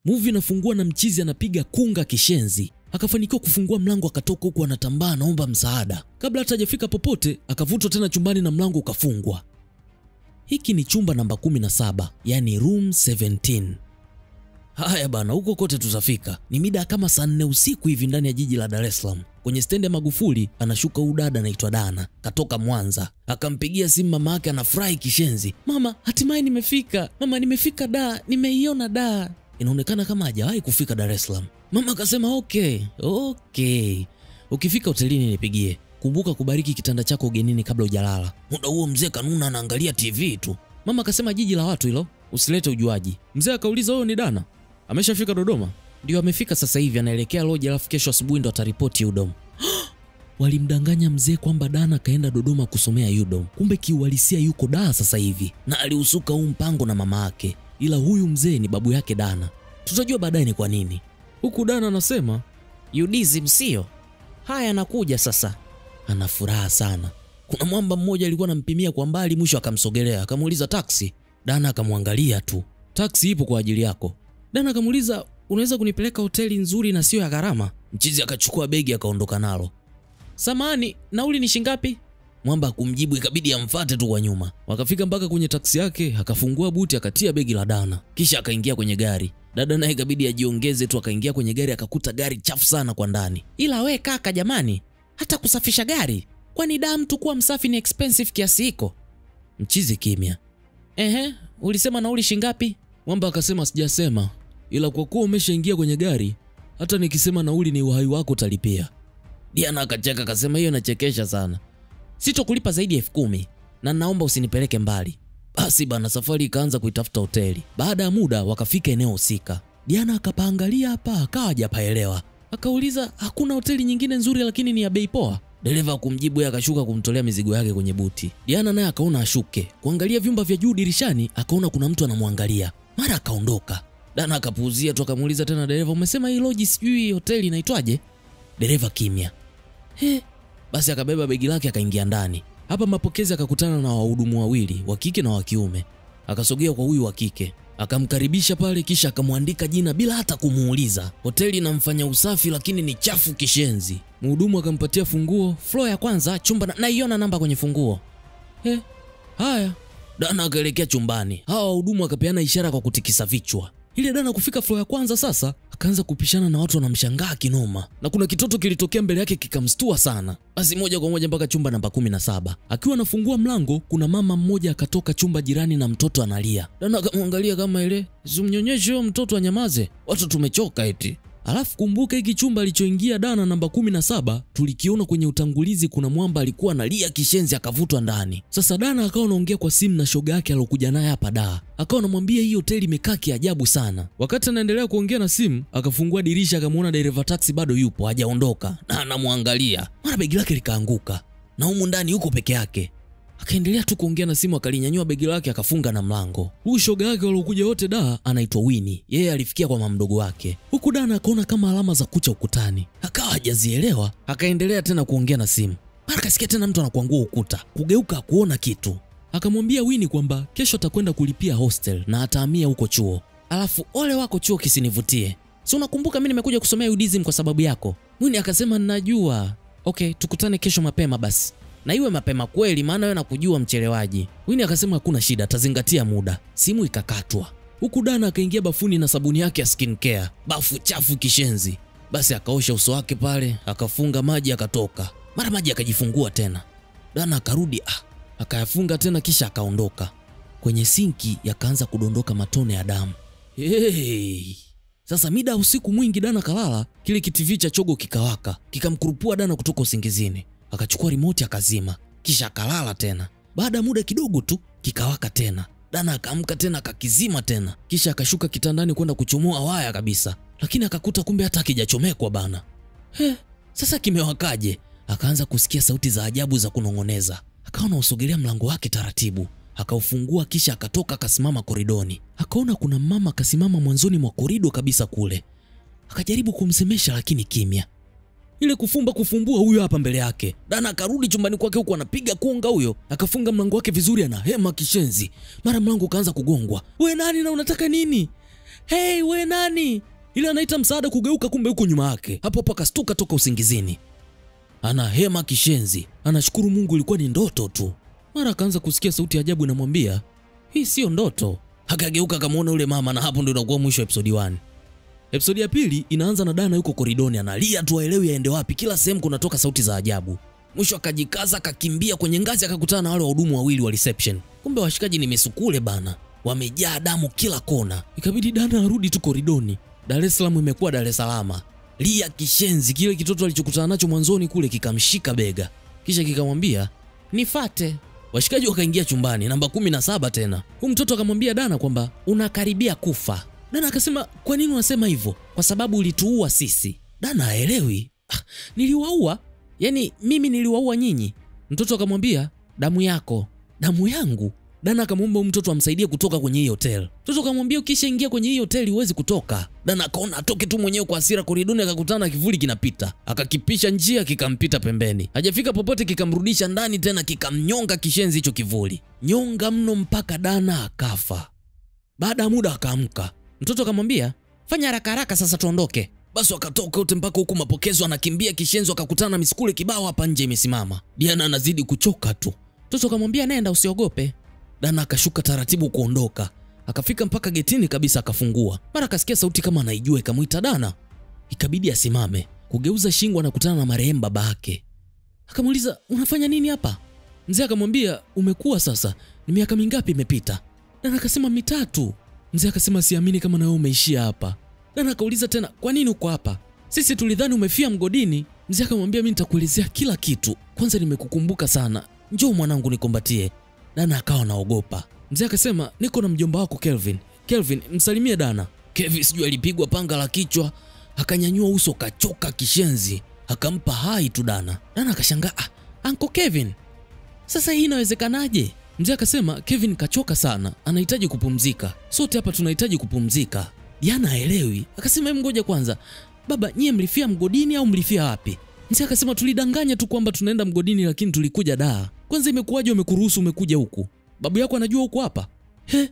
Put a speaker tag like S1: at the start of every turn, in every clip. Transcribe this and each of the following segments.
S1: Movie inafungua na mchizi anapiga kunga kishenzi. Akafanikiwa kufungua mlango, akatoka huko anatambaa anaomba msaada. Kabla hata hajafika popote, akavutwa tena chumbani na mlango ukafungwa. Hiki ni chumba namba 17, yani room 17. Haya bana, huko kote tutafika. Ni mida kama saa 4 usiku hivi ndani ya jiji la Dar es Salaam. Kwenye stendi ya Magufuli anashuka huyu dada anaitwa Dana, katoka Mwanza. Akampigia simu mama yake, anafurahi kishenzi. Mama, hatimaye nimefika. Mama, nimefika da, nimeiona da. Inaonekana kama hajawahi kufika Dar es Salaam. Mama akasema okay. Ukifika hotelini nipigie. Kumbuka kubariki kitanda chako ugenini kabla hujalala. Muda huo mzee kanuna anaangalia TV tu. Mama akasema jiji la watu hilo, usilete ujuaji. Mzee akauliza huyo ni Dana? Ameshafika Dodoma? Ndio amefika sasa hivi, anaelekea lodge, alafu kesho asubuhi ndo ataripoti UDOM. Walimdanganya mzee kwamba Dana kaenda Dodoma kusomea UDOM. Kumbe kiuhalisia yuko Dar sasa hivi na aliusuka huu mpango na mama yake. Ila huyu mzee ni babu yake Dana. Tutajua baadaye ni kwa nini. Huku Dana anasema, "UDSM sio? Haya nakuja sasa." Ana furaha sana. Kuna mwamba mmoja alikuwa anampimia kwa mbali, mwisho akamsogelea, akamuuliza taksi. Dana akamwangalia tu. "Taksi ipo kwa ajili yako." Dana akamuuliza, "Unaweza kunipeleka hoteli nzuri na sio ya gharama?" Mchizi akachukua begi akaondoka nalo. "Samani, nauli ni shingapi?" Mwamba kumjibu, ikabidi amfuate tu kwa nyuma. Wakafika mpaka kwenye taksi yake, akafungua buti, akatia begi la Dana. Kisha akaingia kwenye gari. Dada naye ikabidi ajiongeze tu, akaingia kwenye gari, akakuta gari chafu sana kwa ndani. "Ila we kaka jamani, hata kusafisha gari? Kwani damu tu kuwa msafi ni expensive kiasi hiko?" Mchizi kimya. Ulisema nauli shingapi?" Mwamba akasema, "Sijasema. Ila kwa kuwa umeshaingia kwenye gari, hata nikisema nauli ni uhai wako utalipia." Diana akacheka akasema, "Hiyo inachekesha sana. Sitokulipa zaidi ya 10,000 na naomba usinipeleke mbali." Basi bana, safari ikaanza kuitafuta hoteli. Baada ya muda wakafika eneo husika. Diana akapaangalia hapa, akawa hajapaelewa. Akauliza, "Hakuna hoteli nyingine nzuri lakini ni ya bei poa?" Dereva kumjibu, yeye akashuka kumtolea mizigo yake kwenye buti. Diana naye akaona ashuke. Kuangalia vyumba vya juu dirishani, akaona kuna mtu anamwangalia. Mara akaondoka. Dana akapuuzia tu, akamuuliza tena dereva, "Umesema hii lodge sijui hoteli inaitwaje?" Dereva kimya. Basi akabeba begi lake akaingia ndani. Hapa mapokezi akakutana na wahudumu wawili, wa kike na wa kiume. Akasogea kwa huyu wa kike, akamkaribisha pale, kisha akamwandika jina bila hata kumuuliza. Hoteli inamfanya usafi lakini ni chafu kishenzi. Mhudumu akampatia funguo, "Floor ya kwanza, chumba naiona namba kwenye funguo." Haya. Dana akaelekea chumbani. Hawa wahudumu akapeana ishara kwa kutikisa vichwa. Ile Dana kufika floor ya kwanza sasa, akaanza kupishana na watu wanamshangaa kinoma. Na kuna kitoto kilitokea mbele yake kikamstua sana. Basi moja kwa moja mpaka chumba namba 17. Akiwa anafungua mlango, kuna mama mmoja akatoka chumba jirani na mtoto analia. Dana akamwangalia kama ile, "Usimnyonyeshe huyo mtoto anyamaze. Watu tumechoka eti." Alafu kumbuka hiki chumba alichoingia Dana namba 17, tulikiona kwenye utangulizi, kuna mwamba alikuwa analia kishenzi akavutwa ndani. Sasa Dana akawa anaongea kwa simu na shoga yake alokuja naye hapa Dar. Akawa anamwambia hii hoteli imekaa kiajabu sana. Wakati anaendelea kuongea na simu, akafungua dirisha akamuona dereva taxi bado yupo hajaondoka na anamwangalia. Mara begi lake likaanguka na humu ndani yuko peke yake. Akaendelea tu kuongea na simu, akalinyanyua begi lake akafunga na mlango. Huyu shoga yake waliokuja wote Dar anaitwa Winnie. Yeye alifikia kwa mama mdogo wake. Huku Dana akaona kama alama za kucha ukutani. Akawa hajazielewa, akaendelea tena kuongea na simu. Mara kasikia tena mtu anakuangua ukuta. Kugeuka kuona kitu. Akamwambia Winnie kwamba kesho atakwenda kulipia hostel na atahamia huko chuo. Alafu ole wako chuo kisinivutie. Si unakumbuka mimi nimekuja kusomea UDSM kwa sababu yako? Winnie akasema, "Ninajua. Okay, tukutane kesho mapema basi. Na iwe mapema kweli, maana wewe nakujua mchelewaji." Winnie akasema hakuna shida, atazingatia muda. Simu ikakatwa. Huku Dana akaingia bafuni na sabuni yake ya skincare. Bafu chafu kishenzi. Basi akaosha uso wake pale, akafunga maji akatoka. Mara maji akajifungua tena. Dana akarudi, akayafunga tena kisha akaondoka. Kwenye sinki yakaanza kudondoka matone ya damu. Sasa mida usiku mwingi Dana kalala, kile kitivi cha chogo kikawaka, kikamkurupua Dana kutoka usingizini. Akachukua remote akazima, kisha akalala tena. Baada muda kidogo tu kikawaka tena. Dana akaamka tena akakizima tena, kisha akashuka kitandani kwenda kuchomoa waya kabisa, lakini akakuta kumbe hata hakijachomekwa bana. Sasa kimewakaje? Akaanza kusikia sauti za ajabu za kunongoneza. Akaona usogelea mlango wake taratibu, akaufungua kisha akatoka akasimama koridoni. Akaona kuna mama kasimama mwanzoni mwa korido kabisa kule. Akajaribu kumsemesha lakini kimya. Ile kufumba kufumbua huyo hapa mbele yake. Dana akarudi chumbani kwake huko anapiga konga huyo. Akafunga mlango wake vizuri, ana hema kishenzi. Mara mlango kaanza kugongwa. "Wewe nani na unataka nini?" "Hey, we nani?" Ile anaita msaada kugeuka, kumbe huko nyuma yake. Hapo hapo akastuka toka usingizini. Anahema kishenzi, anashukuru Mungu ilikuwa ni ndoto tu. Mara akaanza kusikia sauti ya ajabu inamwambia, "Hii sio ndoto." Akageuka akamwona yule mama, na hapo ndio inakuwa mwisho episode 1. Episode ya pili inaanza na Dana yuko koridoni analia tu, aelewi aende wapi, kila sehemu kunatoka sauti za ajabu. Mwisho akajikaza akakimbia kwenye ngazi, akakutana na wale wahudumu wawili wa reception. Kumbe washikaji ni mesukule bana, wamejaa damu kila kona. Ikabidi Dana arudi tu koridoni. Dar es Salaam imekuwa Dar es Salaam. Lia kishenzi, kile kitoto alichokutana nacho mwanzoni kule kikamshika bega, kisha kikamwambia, "Nifate." Washikaji wakaingia chumbani namba 17 tena. Huyu mtoto akamwambia Dana kwamba unakaribia kufa. Dana akasema, "Kwa nini unasema hivyo?" "Kwa sababu ulituua sisi." Dana haelewi. "Niliwaua? Yaani mimi niliwaua nyinyi?" Mtoto akamwambia, "Damu yako." "Damu yangu?" Dana akamwomba mtoto amsaidie kutoka kwenye hiyo hotel. Mtoto akamwambia, "Ukisha ingia kwenye hiyo hotel huwezi kutoka." Dana akaona atoke tu mwenyewe kwa hasira koridoni, akakutana na kivuli kinapita. Akakipisha njia kikampita pembeni. Hajafika popote kikamrudisha ndani tena, kikamnyonga kishenzi hicho kivuli. Nyonga mno mpaka Dana akafa. Baada ya muda akaamka. Mtoto akamwambia, "Fanya haraka haraka sasa tuondoke." Basi wakatoka wote mpaka huku mapokezo, anakimbia kishenzi, akakutana na miskule kibao hapa nje imesimama. Diana anazidi kuchoka tu. Mtoto akamwambia, "Nenda usiogope." Dana akashuka taratibu kuondoka. Akafika mpaka getini kabisa akafungua. Mara akasikia sauti kama anaijua, ikamuita Dana. Ikabidi asimame. Kugeuza shingo anakutana na marehemu baba yake. Akamuuliza, "Unafanya nini hapa?" Mzee akamwambia, "Umekuwa sasa, ni miaka mingapi imepita?" Dana akasema, "3." Mzee akasema, "Siamini kama na wewe umeishia hapa." Dana akauliza tena, "Kwa nini uko hapa?" "Sisi tulidhani umefia mgodini." Mzee akamwambia, "Mimi nitakuelezea kila kitu. Kwanza nimekukumbuka sana. Njoo mwanangu nikumbatie." Dana akawa anaogopa. Mzee akasema, "Niko na mjomba wako Kelvin. Kelvin, msalimie Dana." Kelvin sijui alipigwa panga la kichwa, akanyanyua uso kachoka kishenzi, akampa hai tu Dana. Dana akashangaa, "Uncle Kevin, sasa hii inawezekanaje?" Mzee akasema, "Kevin kachoka sana, anahitaji kupumzika. Sote hapa tunahitaji kupumzika." Diana haelewi. Akasema, "Ngoja kwanza. Baba, nyie mlifia mgodini au mlifia wapi?" Mzee akasema, "Tulidanganya tu kwamba tunaenda mgodini lakini tulikuja Dar. Kwanza imekuwaje umekuruhusu umekuja huku? Babu yako anajua uko hapa?" "He?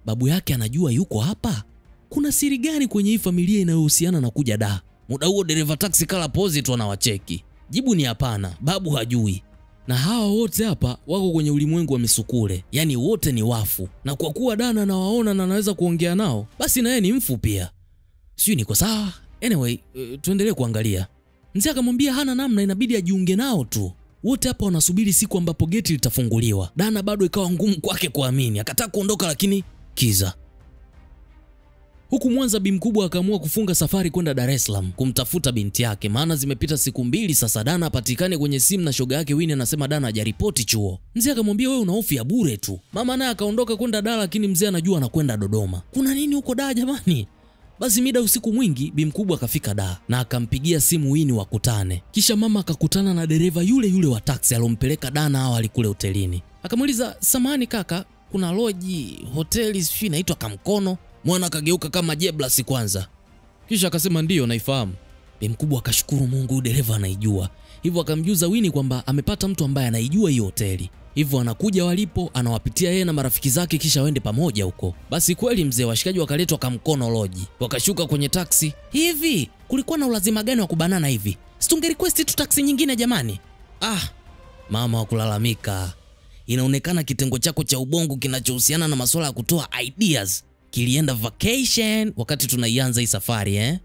S1: Babu yake anajua yuko hapa? Kuna siri gani kwenye hii familia inayohusiana na kuja Dar?" Muda huo dereva taxi kala pose tu anawacheki. Jibu ni hapana, babu hajui. Na hawa wote hapa wako kwenye ulimwengu wa misukule, yani wote ni wafu. Na kwa kuwa Dana anawaona na anaweza kuongea nao, basi na yeye ni mfu pia. Sijui niko sawa? Anyway, tuendelee kuangalia. Mzee akamwambia hana namna, inabidi ajiunge nao tu. Wote hapa wanasubiri siku ambapo geti litafunguliwa. Dana bado ikawa ngumu kwake kuamini. Akataka kuondoka lakini kiza. Huku Mwanza bi mkubwa akaamua kufunga safari kwenda Dar es Salaam kumtafuta binti yake, maana zimepita siku 2 sasa Dana hapatikani kwenye simu na shoga yake Winnie anasema Dana hajaripoti chuo. Mzee akamwambia, "Wewe una hofu ya bure tu." Mama naye akaondoka kwenda Dar, lakini mzee anajua anakwenda Dodoma. Kuna nini huko Dar jamani? Basi mida usiku mwingi bi mkubwa akafika Dar na akampigia simu Winnie wakutane. Kisha mama akakutana na dereva yule yule wa taxi alompeleka Dana awali kule hotelini. Akamuuliza, "Samahani kaka, kuna loji, hoteli sio inaitwa Kamkono?" Mwana akageuka kama Jeblas kwanza. Kisha akasema, "Ndio naifahamu." Bi mkubwa akashukuru Mungu dereva anaijua. Hivyo akamjuza Winnie kwamba amepata mtu ambaye anaijua hiyo hoteli. Hivyo anakuja walipo, anawapitia yeye na marafiki zake kisha waende pamoja huko. Basi kweli mzee, washikaji wakaletwa Kamkono Lodge. Wakashuka kwenye taksi. "Hivi kulikuwa na ulazima gani wa kubanana hivi? Situnge request tu taksi nyingine jamani?" Mama wakulalamika. Inaonekana kitengo chako cha ubongo kinachohusiana na masuala ya kutoa ideas kilienda vacation wakati tunaianza hii safari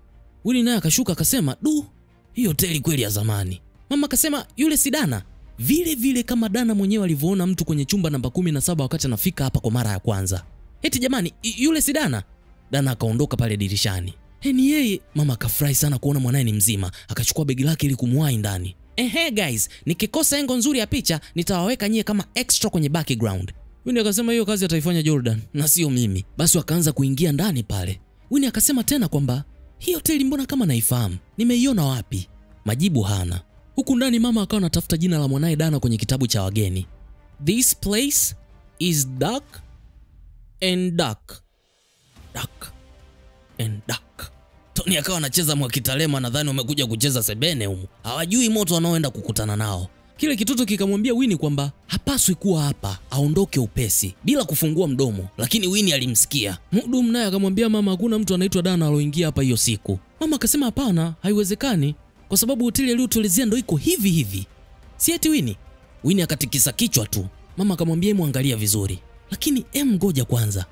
S1: Winnie naye akashuka akasema, "Du, hii hoteli kweli ya zamani." Mama akasema, "Yule si Dana?" Vile vile kama Dana mwenyewe alivyoona mtu kwenye chumba namba 17 wakati anafika hapa kwa mara ya kwanza. "Eti jamani, yule si Dana?" Dana akaondoka pale dirishani. "Ni yeye." Mama akafurahi sana kuona mwanae ni mzima, akachukua begi lake ili kumwahi ndani. Guys, nikikosa engo nzuri ya picha nitawaweka nyie kama extra kwenye background." Winnie akasema, "Hiyo kazi ataifanya Jordan na sio mimi." Basi wakaanza kuingia ndani pale. Winnie akasema tena kwamba, "Hiyo hoteli mbona kama naifahamu? Nimeiona wapi?" Majibu hana. Huku ndani mama akawa anatafuta jina la mwanae Dana kwenye kitabu cha wageni. "This place is dark and dark. Dark and dark." Tony akawa anacheza Mwakitalema, nadhani wamekuja kucheza sebene humu. Hawajui moto wanaoenda kukutana nao. Kile kitoto kikamwambia Winnie kwamba hapaswi kuwa hapa, aondoke upesi bila kufungua mdomo, lakini Winnie alimsikia. Mhudumu naye akamwambia mama hakuna mtu anaitwa Dana aloingia hapa hiyo siku. Mama akasema hapana, haiwezekani kwa sababu hoteli aliyotuelezea ndo iko hivi hivi. Si eti Winnie? Winnie akatikisa kichwa tu. Mama akamwambia muangalia vizuri. Lakini ngoja kwanza.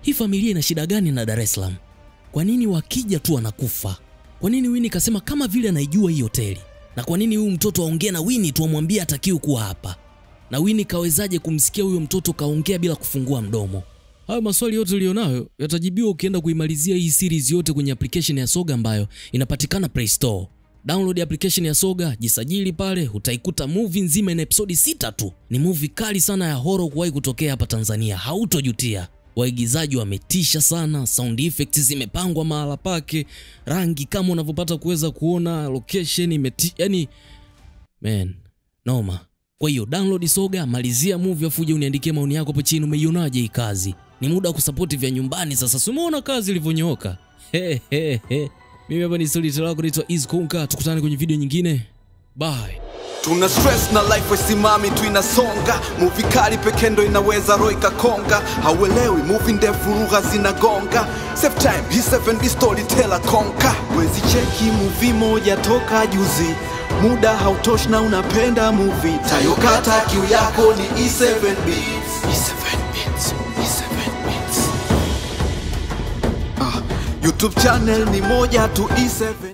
S1: Hii familia ina shida gani na Dar es Salaam? Kwa nini wakija tu wanakufa? Kwa nini Winnie kasema kama vile anaijua hii hoteli? Na kwa nini huyu mtoto aongee na Winnie tu amwambie hatakiwi kuwa hapa? Na Winnie kawezaje kumsikia huyo mtoto kaongea bila kufungua mdomo? Hayo maswali yote ulionayo yatajibiwa ukienda kuimalizia hii series yote kwenye application ya Soga ambayo inapatikana Play Store. Download application ya Soga, jisajili pale, utaikuta movie nzima ina episode 6 tu. Ni movie kali sana ya horror kuwahi kutokea hapa Tanzania, hautojutia. Waigizaji wametisha sana, sound effects zimepangwa mahala pake, rangi kama unavyopata kuweza kuona, location yani man, noma. Kwa hiyo download Soga, malizia movie afu uje uniandikie maoni yako hapo chini, umeionaje hii kazi? Ni muda wa kusupport vya nyumbani sasa, umeona kazi ilivyonyooka. Mimi hapa ni storyteller wako naitwa Izkonka, tukutane kwenye video nyingine. Bye.
S2: Tuna stress na life wesimami tu inasonga. Movie kali pekee ndo inaweza roho ikakonga. Hauelewi movie ndefu lugha zinagonga. Save time, B7B storyteller konka. Wezi cheki movie moja toka juzi. Muda hautoshi na unapenda movie. Tayokata kiu yako ni E7B. YouTube channel ni moja tu E7.